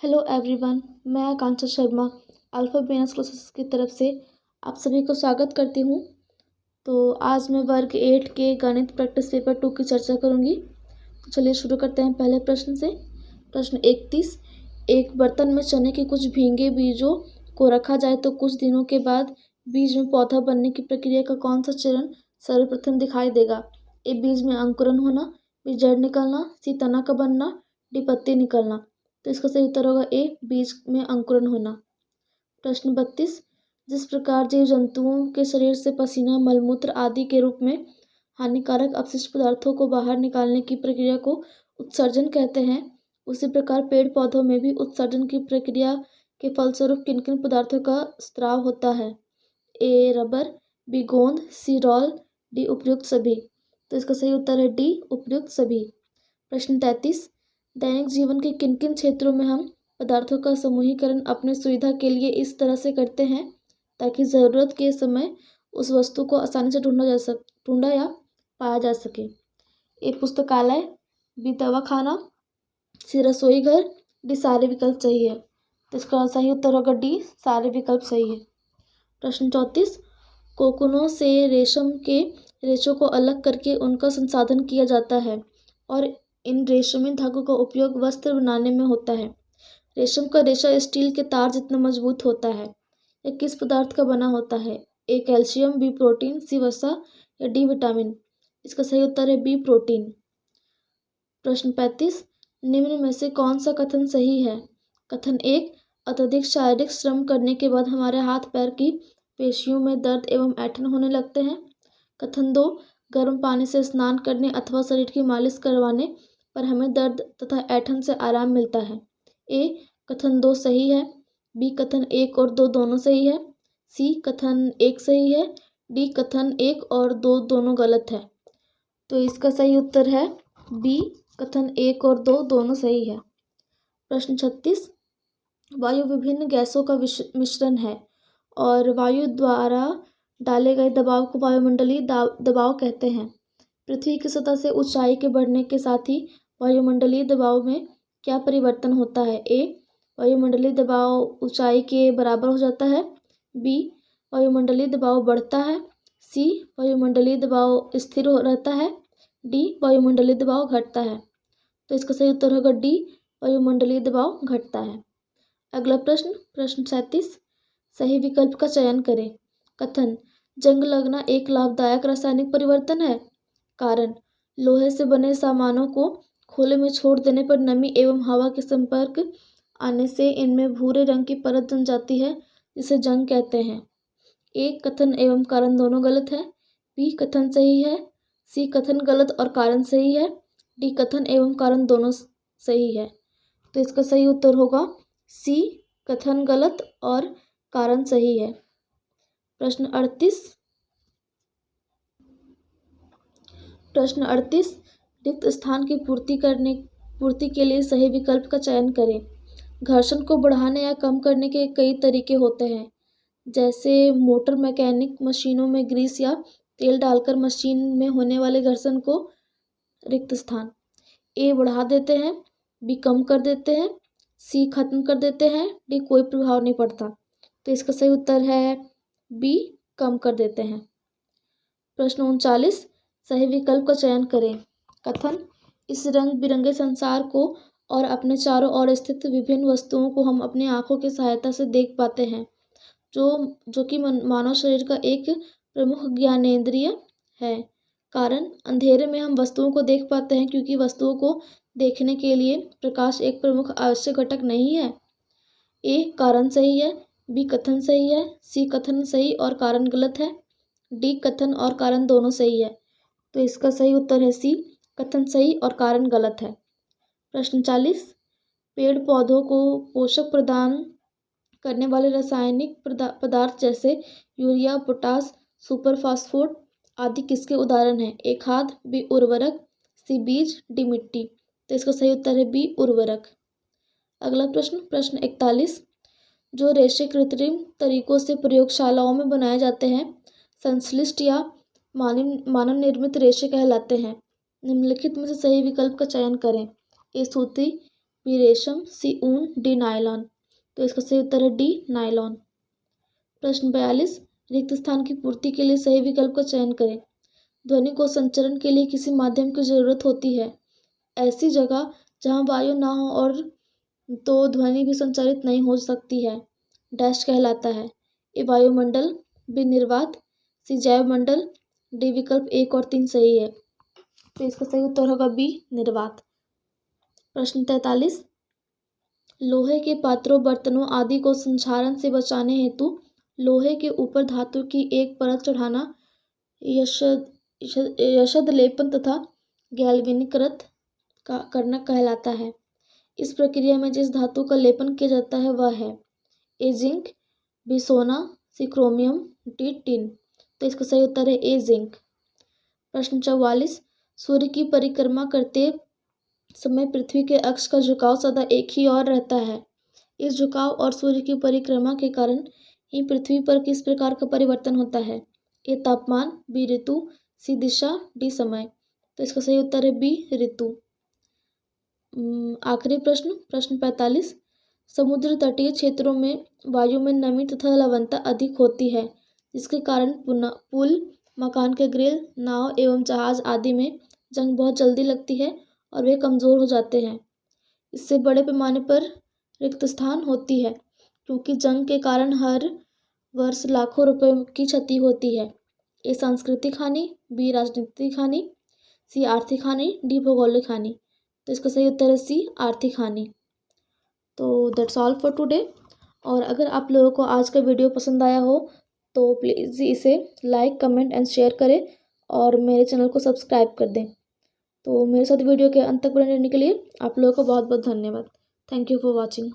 Hello everyone, मैं आकांक्षा Sharma alpha BNS classes की तरफ से आप सभी को स्वागत करती हूँ। तो आज मैं वर्ग 8 के गणित प्रैक्टिस पेपर 2 की चर्चा करूँगी। तो चलिए शुरू करते हैं पहले प्रश्न से। प्रश्न 31, एक बर्तन में चने के कुछ भीगे बीजों को रखा जाए तो कुछ दिनों के बाद बीज में पौधा बनने की प्रक्रिया का कौन सा चरण सर्वप्रथम दिखाई देगा? ए, बीज में अंकुरण होना, बी, जड़ निकलना, सी, तना का बनना, डी, पत्ती निकलना। तो इसका सही उत्तर होगा ए, बीज में अंकुरण होना। प्रश्न 32, जिस प्रकार जीव जंतुओं के शरीर से पसीना, मलमूत्र आदि के रूप में हानिकारक अपशिष्ट पदार्थों को बाहर निकालने की प्रक्रिया को उत्सर्जन कहते हैं, उसी प्रकार पेड़ पौधों में भी उत्सर्जन की प्रक्रिया के फलस्वरूप किन किन पदार्थों का स्राव होता है? ए, रबर, बी, गोंद, सी, रॉल, डी, उपयुक्त सभी। तो इसका सही उत्तर है डी, उपयुक्त सभी। प्रश्न 33, दैनिक जीवन के किन किन क्षेत्रों में हम पदार्थों का समूहीकरण अपने सुविधा के लिए इस तरह से करते हैं ताकि ज़रूरत के समय उस वस्तु को आसानी से ढूंढा या पाया जा सके? ए, पुस्तकालय, बी, दवाखाना, सी, रसोई घर, डी, सारे विकल्प सही है। तो इसका सही उत्तर होगा डी, सारे विकल्प सही है। प्रश्न 34, कोकूनों से रेशम के रेशों को अलग करके उनका संसाधन किया जाता है और इन रेशमी धागों का उपयोग वस्त्र बनाने में होता है। रेशम का रेशा स्टील के तार जितना मजबूत होता है। यह किस पदार्थ का बना होता है? ए, कैल्शियम, बी, प्रोटीन, सी, वसा या डी, विटामिन। इसका सही उत्तर है बी, प्रोटीन। प्रश्न 35, निम्न में से कौन सा कथन सही है? कथन 1, अत्यधिक शारीरिक श्रम करने के बाद हमारे हाथ पैर की पेशियों में दर्द एवं ऐंठन होने लगते हैं। कथन 2, गर्म पानी से स्नान करने अथवा शरीर की मालिश करवाने पर हमें दर्द तथा ऐंठन से आराम मिलता है। ए, कथन 2 सही है, बी, कथन 1 और 2 दोनों सही है, सी, कथन 1 सही है, डी, कथन 1 और 2 दोनों गलत है। तो इसका सही उत्तर है बी, कथन 1 और 2 दोनों सही है। प्रश्न 36, वायु विभिन्न गैसों का मिश्रण है और वायु द्वारा डाले गए दबाव को वायुमंडलीय दबाव कहते हैं। पृथ्वी की सतह से ऊंचाई के बढ़ने के साथ ही वायुमंडलीय दबाव में क्या परिवर्तन होता है? ए, वायुमंडलीय दबाव ऊंचाई के बराबर हो जाता है, बी, वायुमंडलीय दबाव बढ़ता है, सी, वायुमंडलीय दबाव स्थिर रहता है, डी, वायुमंडलीय दबाव घटता है। तो इसका सही उत्तर होगा डी, वायुमंडलीय दबाव घटता है। अगला प्रश्न, प्रश्न 37, सही विकल्प का चयन करें। कथन, जंग लगना एक लाभदायक रासायनिक परिवर्तन है। कारण, लोहे से बने सामानों को खुले में छोड़ देने पर नमी एवं हवा के संपर्क आने से इनमें भूरे रंग की परत जम जाती है जिसे जंग कहते हैं। ए, कथन एवं कारण दोनों गलत है, बी, कथन सही है, सी, कथन गलत और कारण सही है, डी, कथन एवं कारण दोनों सही है। तो इसका सही उत्तर होगा सी, कथन गलत और कारण सही है। प्रश्न 38, रिक्त स्थान की पूर्ति के लिए सही विकल्प का चयन करें। घर्षण को बढ़ाने या कम करने के कई तरीके होते हैं, जैसे मोटर मैकेनिक मशीनों में ग्रीस या तेल डालकर मशीन में होने वाले घर्षण को रिक्त स्थान ए, बढ़ा देते हैं, बी, कम कर देते हैं, सी, खत्म कर देते हैं, डी, कोई प्रभाव नहीं पड़ता। तो इसका सही उत्तर है बी, कम कर देते हैं। प्रश्न 39, सही विकल्प का चयन करें। कथन, इस रंग बिरंगे संसार को और अपने चारों ओर स्थित विभिन्न वस्तुओं को हम अपनी आंखों की सहायता से देख पाते हैं, जो कि मानव शरीर का एक प्रमुख ज्ञानेंद्रिय है। कारण, अंधेरे में हम वस्तुओं को देख पाते हैं क्योंकि वस्तुओं को देखने के लिए प्रकाश एक प्रमुख आवश्यक घटक नहीं है। ए, कारण सही है, बी, कथन सही है, सी, कथन सही और कारण गलत है, डी, कथन और कारण दोनों सही है। तो इसका सही उत्तर है सी, कथन सही और कारण गलत है। प्रश्न 40, पेड़ पौधों को पोषक प्रदान करने वाले रासायनिक पदार्थ जैसे यूरिया, पोटास, सुपर फास्फोट आदि किसके उदाहरण हैं? ए, खाद, बी, उर्वरक, सी, बीज, डी, मिट्टी। तो इसका सही उत्तर है बी, उर्वरक। अगला प्रश्न, प्रश्न 41, जो रेशे कृत्रिम तरीकों से प्रयोगशालाओं में बनाए जाते हैं संश्लिष्ट या मानव निर्मित रेशे कहलाते हैं। निम्नलिखित में से सही विकल्प का चयन करें। ए, सूती, बी रेशम, सी ऊन, डी नायलॉन। तो इसका सही उत्तर है डी नायलॉन। प्रश्न 42, रिक्त स्थान की पूर्ति के लिए सही विकल्प का चयन करें। ध्वनि को संचरण के लिए किसी माध्यम की जरूरत होती है। ऐसी जगह जहाँ वायु ना हो और तो ध्वनि भी संचारित नहीं हो सकती है। डैश कहलाता है। ए वायुमंडल, बी निर्वात, सी जैवमंडल, डी विकल्प 1 और 3 सही है। तो इसका सही उत्तर होगा बी निर्वात। प्रश्न 43, लोहे के पात्रों, बर्तनों आदि को संक्षारण से बचाने हेतु लोहे के ऊपर धातु की एक परत चढ़ाना यशद लेपन तथा गैल्वेनीकृत करना कहलाता है। इस प्रक्रिया में जिस धातु का लेपन किया जाता है वह है ए जिंक, बी सोना, सी क्रोमियम, डी टिन। तो इसका सही उत्तर है ए जिंक। प्रश्न 44, सूर्य की परिक्रमा करते समय पृथ्वी के अक्ष का झुकाव सदा एक ही ओर रहता है। इस झुकाव और सूर्य की परिक्रमा के कारण ही पृथ्वी पर किस प्रकार का परिवर्तन होता है। ए तापमान, बी ऋतु, सी दिशा, डी समय। तो इसका सही उत्तर है बी ऋतु। आखिरी प्रश्न 45, समुद्र तटीय क्षेत्रों में वायु में नमी तथा लवणता अधिक होती है, जिसके कारण पुल, मकान के ग्रिल, नाव एवं जहाज आदि में जंग बहुत जल्दी लगती है और वे कमज़ोर हो जाते हैं। इससे बड़े पैमाने पर रिक्त स्थान होती है, क्योंकि जंग के कारण हर वर्ष लाखों रुपए की क्षति होती है। ए सांस्कृतिक हानि, बी राजनीतिक हानि, सी आर्थिक हानि, डी भौगोलिक हानि। तो इसका सही उत्तर है सी आर्थिक हानि। तो दैट्स ऑल फॉर टुडे। और अगर आप लोगों को आज का वीडियो पसंद आया हो तो प्लीज़ इसे लाइक, कमेंट एंड शेयर करें और मेरे चैनल को सब्सक्राइब कर दें। तो मेरे साथ वीडियो के अंत तक बने रहने के लिए आप लोगों को बहुत बहुत धन्यवाद। Thank you for watching.